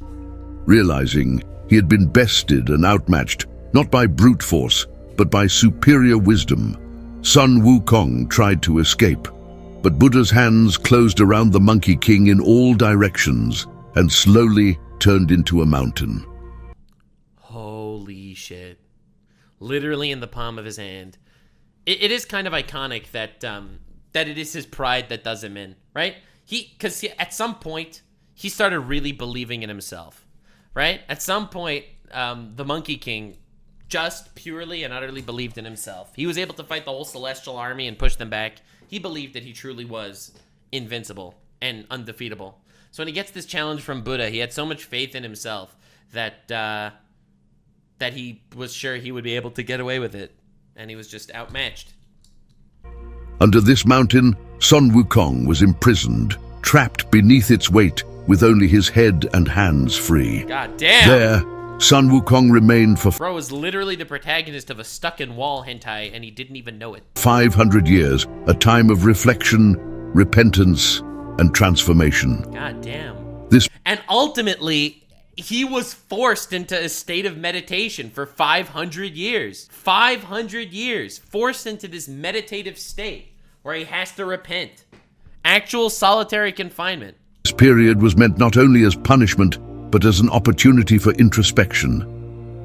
Realizing he had been bested and outmatched, not by brute force, but by superior wisdom, Sun Wukong tried to escape. But Buddha's hands closed around the Monkey King in all directions and slowly turned into a mountain. Holy shit. Literally in the palm of his hand. It is kind of iconic that that it is his pride that does him in, right? Because at some point, he started really believing in himself, right? At some point, the Monkey King just purely and utterly believed in himself. He was able to fight the whole Celestial Army and push them back. He believed that he truly was invincible and undefeatable. So when he gets this challenge from Buddha, he had so much faith in himself that that he was sure he would be able to get away with it. And he was just outmatched. Under this mountain, Sun Wukong was imprisoned, trapped beneath its weight, with only his head and hands free. God damn! There, Sun Wukong remained for Bro was literally the protagonist of a stuck-in-wall hentai, and he didn't even know it. 500 years, a time of reflection, repentance, and transformation. God damn. This And ultimately, he was forced into a state of meditation for 500 years. 500 years. Forced into this meditative state where he has to repent. Actual solitary confinement. period was meant not only as punishment, but as an opportunity for introspection.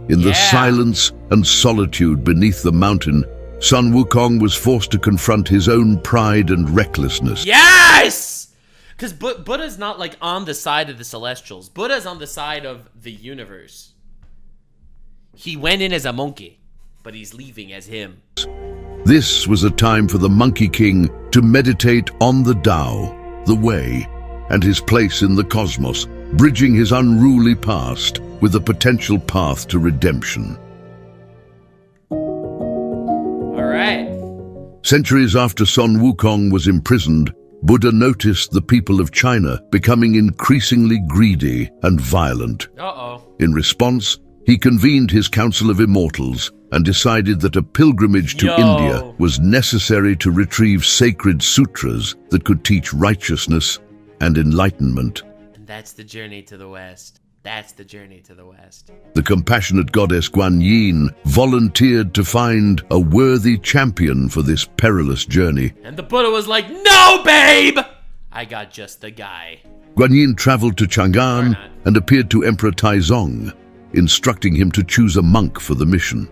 In the silence and solitude beneath the mountain, Sun Wukong was forced to confront his own pride and recklessness. Yes! Because Buddha's not like on the side of the Celestials. Buddha's on the side of the universe. He went in as a monkey, but he's leaving as him. This was a time for the Monkey King to meditate on the Tao, the way, and his place in the cosmos, bridging his unruly past with a potential path to redemption. All right. Centuries after Sun Wukong was imprisoned, Buddha noticed the people of China becoming increasingly greedy and violent. Uh-oh. In response, he convened his Council of Immortals and decided that a pilgrimage to India was necessary to retrieve sacred sutras that could teach righteousness and enlightenment. And that's the journey to the West. That's the journey to the West. The compassionate goddess Guan Yin volunteered to find a worthy champion for this perilous journey. And the Buddha was like, "No, babe! I got just the guy." Guan Yin traveled to Chang'an and appeared to Emperor Taizong, instructing him to choose a monk for the mission.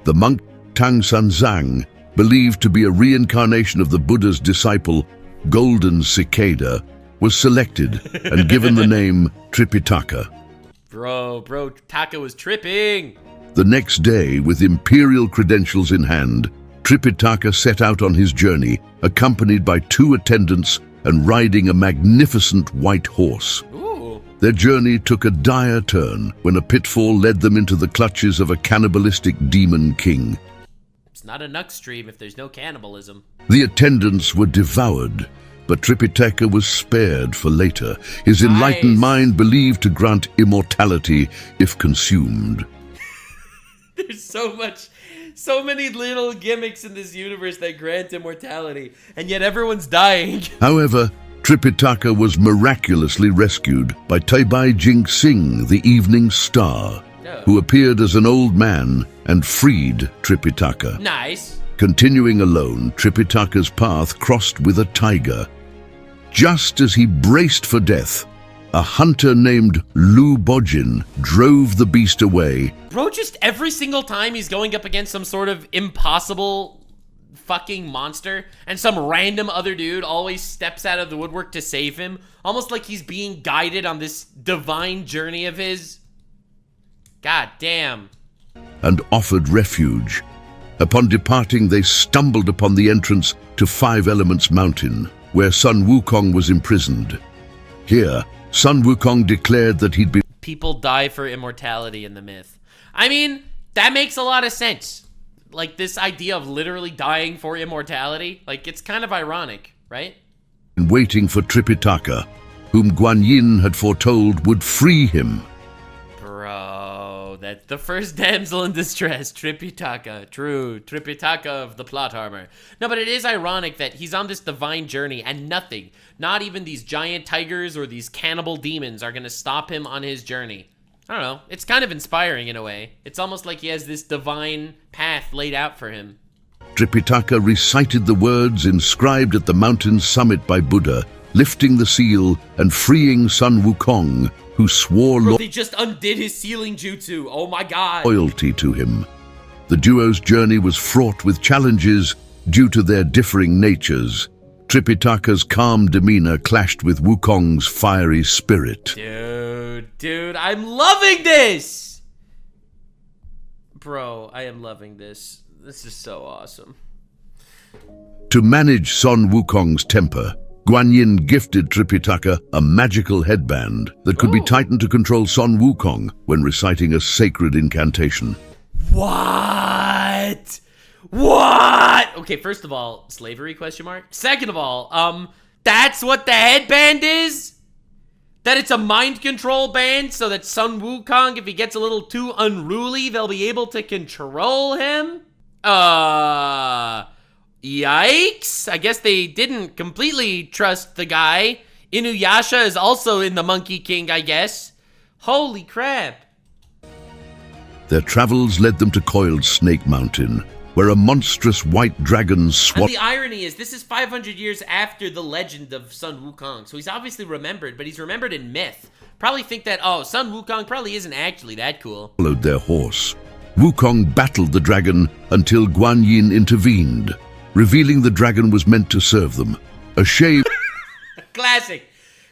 The monk Tang Sanzang, believed to be a reincarnation of the Buddha's disciple, Golden Cicada, was selected and given the name Tripitaka. Bro, Taku was tripping. The next day, with imperial credentials in hand, Tripitaka set out on his journey, accompanied by 2 attendants and riding a magnificent white horse. Ooh. Their journey took a dire turn when a pitfall led them into the clutches of a cannibalistic demon king. It's not a Nux stream if there's no cannibalism. The attendants were devoured, but Tripitaka was spared for later, his enlightened mind believed to grant immortality if consumed. There's so many little gimmicks in this universe that grant immortality, and yet everyone's dying. However, Tripitaka was miraculously rescued by Taibai Jing-Sing, the Evening Star, who appeared as an old man and freed Tripitaka. Nice. Continuing alone, Tripitaka's path crossed with a tiger. Just as he braced for death, a hunter named Lu Bojin drove the beast away. Bro, just every single time he's going up against some sort of impossible fucking monster, and some random other dude always steps out of the woodwork to save him, almost like he's being guided on this divine journey of his. God damn. And offered refuge. Upon departing, they stumbled upon the entrance to Five Elements Mountain, where Sun Wukong was imprisoned. Here, Sun Wukong declared that he'd been... People die for immortality in the myth. I mean, that makes a lot of sense. Like, this idea of literally dying for immortality, like, it's kind of ironic, right? Waiting for Tripitaka, whom Guan Yin had foretold would free him. Bro, that's the first damsel in distress, Tripitaka. True, Tripitaka of the plot armor. No, but it is ironic that he's on this divine journey and nothing, not even these giant tigers or these cannibal demons, are gonna stop him on his journey. I don't know, it's kind of inspiring in a way. It's almost like he has this divine path laid out for him. Tripitaka recited the words inscribed at the mountain's summit by Buddha, lifting the seal and freeing Sun Wukong, who swore They just undid his sealing jutsu. Oh my god. Loyalty to him. The duo's journey was fraught with challenges due to their differing natures. Tripitaka's calm demeanor clashed with Wukong's fiery spirit. Dude, I'm loving this! Bro, I am loving this. This is so awesome. To manage Sun Wukong's temper, Guan Yin gifted Tripitaka a magical headband that could be tightened to control Sun Wukong when reciting a sacred incantation. What? What? Okay, first of all, slavery question mark. Second of all, that's what the headband is? That it's a mind control band so that Sun Wukong, if he gets a little too unruly, they'll be able to control him? Yikes. I guess they didn't completely trust the guy. Inuyasha is also in the Monkey King, I guess. Holy crap. Their travels led them to Coiled Snake Mountain, where a monstrous white dragon And the irony is, this is 500 years after the legend of Sun Wukong, so he's obviously remembered, but he's remembered in myth. Probably think that, oh, Sun Wukong probably isn't actually that cool. Followed their horse. Wukong battled the dragon until Guan Yin intervened, revealing the dragon was meant to serve them. Ashamed, Classic.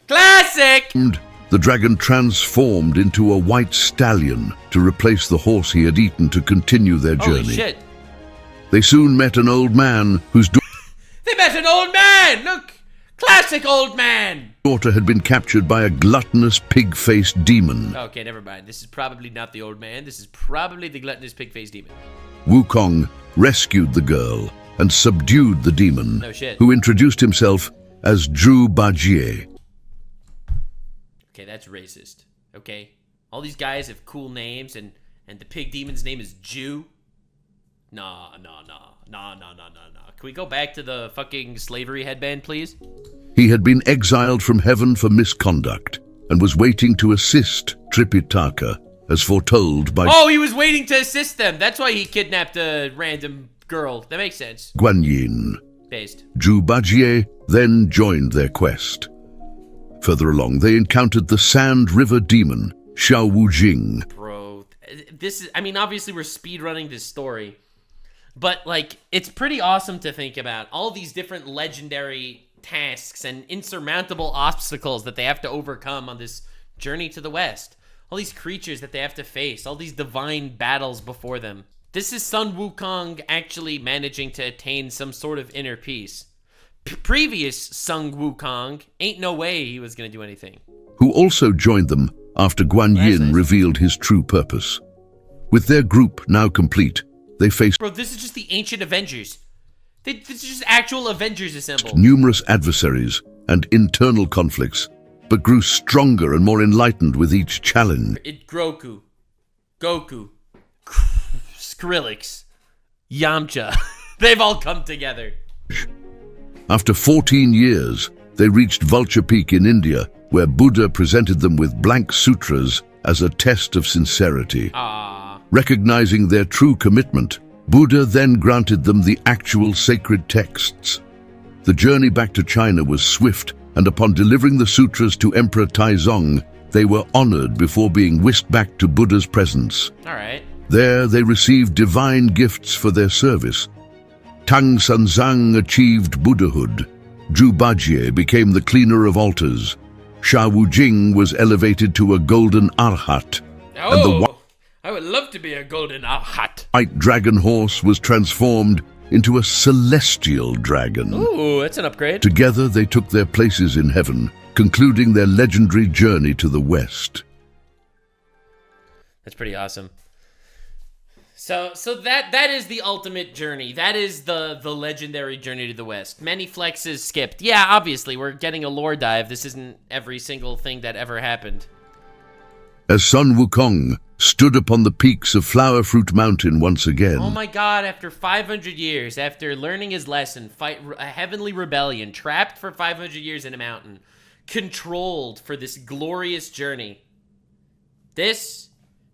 Classic! the dragon transformed into a white stallion to replace the horse he had eaten to continue their journey. Holy shit. They soon met an old man whose They met an old man! Look! Classic old man! daughter had been captured by a gluttonous pig-faced demon. Okay, never mind. This is probably not the old man. This is probably the gluttonous pig-faced demon. Wukong rescued the girl and subdued the demon, No shit. who introduced himself as Zhu Bajie. Okay, that's racist. Okay? All these guys have cool names, and the pig demon's name is Jew. No. Can we go back to the fucking slavery headband, please? He had been exiled from heaven for misconduct and was waiting to assist Tripitaka, as foretold by Oh, he was waiting to assist them. That's why he kidnapped a random girl. That makes sense. Guanyin. Based. Zhubajie then joined their quest. Further along, they encountered the Sand River Demon, Xiao Wujing. Bro, this is, I mean, obviously we're speedrunning this story, but, like, it's pretty awesome to think about all these different legendary tasks and insurmountable obstacles that they have to overcome on this journey to the west. All these creatures that they have to face, all these divine battles before them. This is Sun Wukong actually managing to attain some sort of inner peace. Previous Sun Wukong, ain't no way he was going to do anything. Who also joined them after Guanyin revealed his true purpose. With their group now complete, they faced Bro, this is just the ancient Avengers. This is just actual Avengers assembled. numerous adversaries and internal conflicts, but grew stronger and more enlightened with each challenge. Goku, Skrillex, Yamcha. They've all come together. After 14 years, they reached Vulture Peak in India, where Buddha presented them with blank sutras as a test of sincerity. Recognizing their true commitment, Buddha then granted them the actual sacred texts. The journey back to China was swift, and upon delivering the sutras to Emperor Taizong, they were honored before being whisked back to Buddha's presence. All right. There they received divine gifts for their service. Tang Sanzang achieved Buddhahood. Zhubajie became the cleaner of altars. Sha Wujing was elevated to a golden arhat. Oh, I would love to be a golden arhat. White dragon horse was transformed into a celestial dragon. Ooh, that's an upgrade. Together they took their places in heaven, concluding their legendary journey to the west. That's pretty awesome. So that is the ultimate journey. That is the legendary journey to the west. Many flexes skipped. Yeah, obviously, we're getting a lore dive. This isn't every single thing that ever happened. As Sun Wukong stood upon the peaks of Flower Fruit Mountain once again. Oh my god, after 500 years, after learning his lesson, fight a heavenly rebellion, trapped for 500 years in a mountain, controlled for this glorious journey. This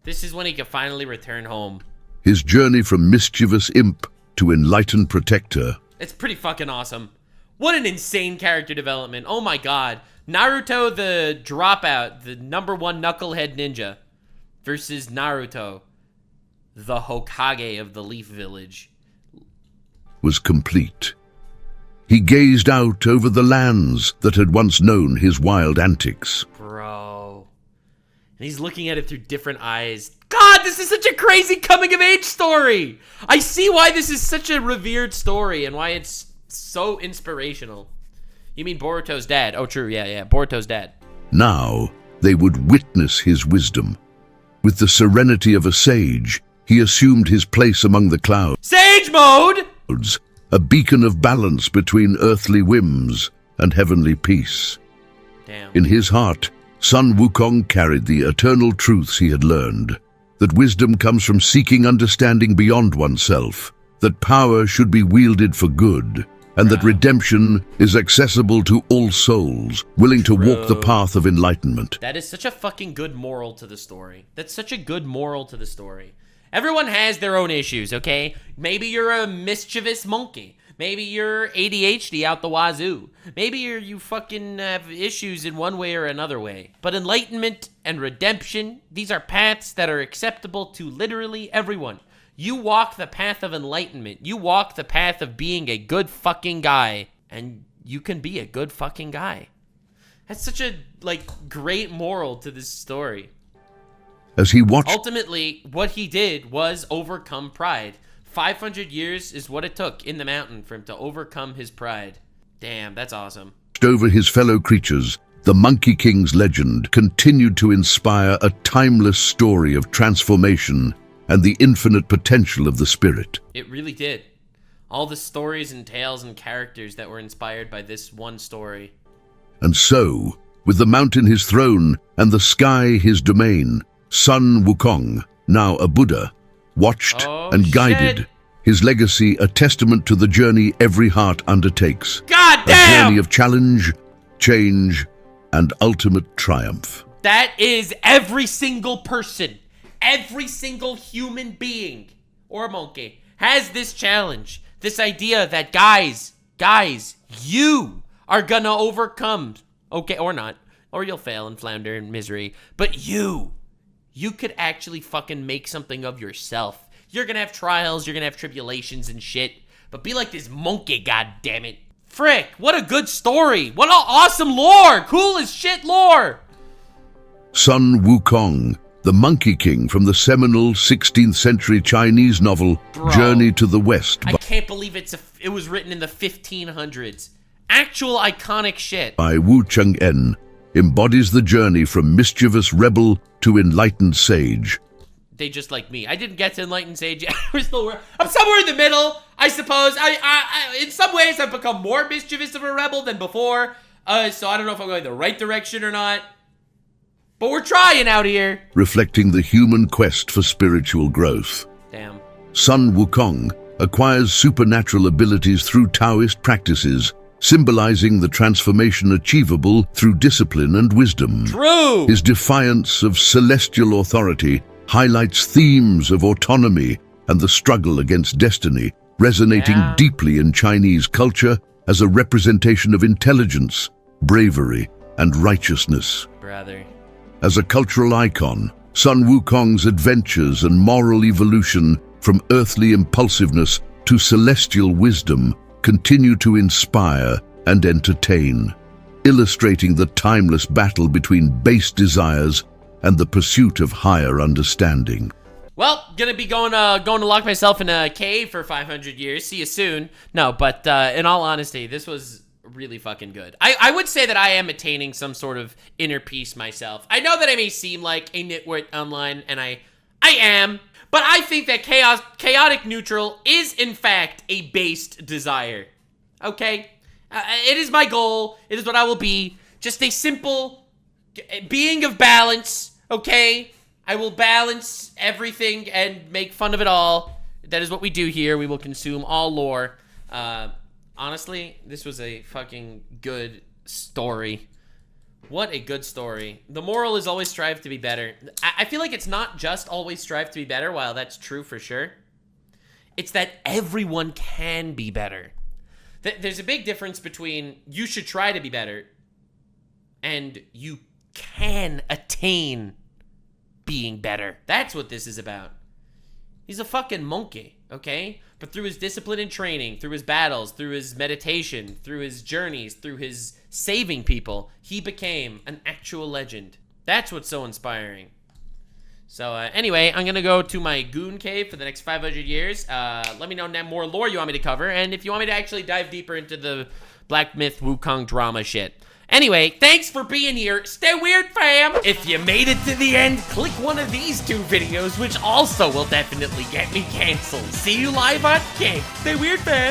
is when he can finally return home. His journey from mischievous imp to enlightened protector. It's pretty fucking awesome. What an insane character development. Oh my god. Naruto the dropout, the #1 knucklehead ninja, versus Naruto, the Hokage of the Leaf Village. Was complete. He gazed out over the lands that had once known his wild antics. Bro. And he's looking at it through different eyes. God, this is such a crazy coming-of-age story! I see why this is such a revered story and why it's so inspirational. You mean Boruto's dad? Oh, true, yeah, Boruto's dad. Now, they would witness his wisdom. With the serenity of a sage, he assumed his place among the clouds. Sage mode! A beacon of balance between earthly whims and heavenly peace. Damn. In his heart, Sun Wukong carried the eternal truths he had learned. That wisdom comes from seeking understanding beyond oneself. That power should be wielded for good. And that redemption is accessible to all souls, willing to walk the path of enlightenment. That is such a fucking good moral to the story. That's such a good moral to the story. Everyone has their own issues, okay? Maybe you're a mischievous monkey. Maybe you're ADHD out the wazoo. Maybe you fucking have issues in one way or another way. But enlightenment and redemption, these are paths that are acceptable to literally everyone. You walk the path of enlightenment. You walk the path of being a good fucking guy. And you can be a good fucking guy. That's such a, great moral to this story. As he watched... Ultimately, what he did was overcome pride. 500 years is what it took in the mountain for him to overcome his pride. Damn, that's awesome. Over his fellow creatures, the Monkey King's legend continued to inspire a timeless story of transformation and the infinite potential of the spirit. It really did. All the stories and tales and characters that were inspired by this one story. And so, with the mountain his throne and the sky his domain, Sun Wukong, now a Buddha, watched and guided his legacy a testament to the journey every heart undertakes. God A damn! journey of challenge, change, and ultimate triumph. That is every single person, every single human being or monkey has this challenge. This idea that guys, you are gonna overcome. Okay, or not. Or you'll fail and flounder in misery. But you could actually fucking make something of yourself. You're gonna have trials, you're gonna have tribulations and shit. But be like this monkey, goddammit. Frick, what a good story. What an awesome lore. Cool as shit lore. Sun Wukong, the Monkey King from the seminal 16th century Chinese novel Bro, Journey to the West I can't believe it was written in the 1500s. Actual iconic shit. by Wu Cheng-en, embodies the journey from mischievous rebel to enlightened sage. They just like me. I didn't get to enlightened sage yet. I'm somewhere in the middle, I suppose. I in some ways I've become more mischievous of a rebel than before. So I don't know if I'm going the right direction or not. But we're trying out here. Reflecting the human quest for spiritual growth. Damn. Sun Wukong acquires supernatural abilities through Taoist practices, symbolizing the transformation achievable through discipline and wisdom. True. His defiance of celestial authority highlights themes of autonomy and the struggle against destiny, resonating deeply in Chinese culture as a representation of intelligence, bravery, and righteousness. Brother. As a cultural icon, Sun Wukong's adventures and moral evolution from earthly impulsiveness to celestial wisdom continue to inspire and entertain, illustrating the timeless battle between base desires and the pursuit of higher understanding. Well, gonna be going to lock myself in a cave for 500 years. See you soon. No, but in all honesty, this was really fucking good. I would say that I am attaining some sort of inner peace myself. I know that I may seem like a nitwit online, and I am, but I think that chaotic neutral is in fact a based desire. Okay? It is my goal. It is what I will be. Just a simple being of balance, okay? I will balance everything and make fun of it all. That is what we do here. We will consume all lore. Honestly, this was a fucking good story. What a good story. The moral is always strive to be better. I feel like it's not just always strive to be better, while that's true for sure. It's that everyone can be better. There's a big difference between you should try to be better and you can attain being better. That's what this is about. He's a fucking monkey, okay? But through his discipline and training, through his battles, through his meditation, through his journeys, through his saving people, he became an actual legend. That's what's so inspiring. So anyway, I'm gonna go to my goon cave for the next 500 years. Let me know more lore you want me to cover, and if you want me to actually dive deeper into the Black Myth Wukong drama shit. Anyway, thanks for being here. Stay weird, fam. If you made it to the end, click one of these two videos, which also will definitely get me canceled. See you live on Cake. Stay weird, fam.